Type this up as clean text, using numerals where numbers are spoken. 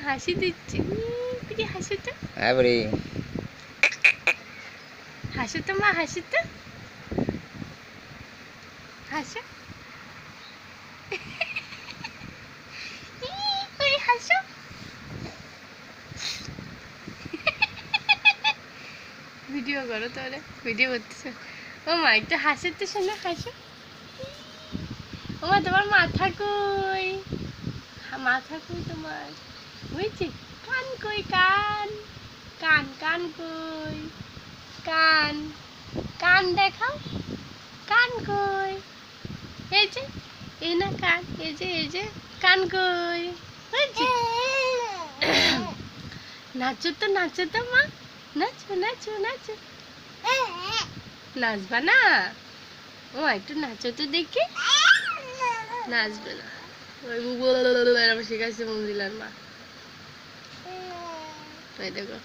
হাসি দিচ্ছে, হাসি তো, হ্যাঁ বুড়ি, হাসো তো মা, হাসি তো, হাসো, হাসো, ভিডিও করো তাহলে, ভিডিও করতেছো। ও মা একটু হাসো তো, শোনো হাসো। ও মা তোমার মাথা কই, মাথা কই তোমার, বুঝছি। কান কই, কান, কান কান কই, কান, কান দেখাও, কান কই, এই যে, এই না কান, এই যে কান কই, বুঝছি। নাচো তো, নাচো তো মা, নাচো নাচো নাচো। নাচবা না? ও একটু নাচো তো দেখি। নাচবে না, ওই শিখাইছে মন্দিলার মা, তাই দেখো।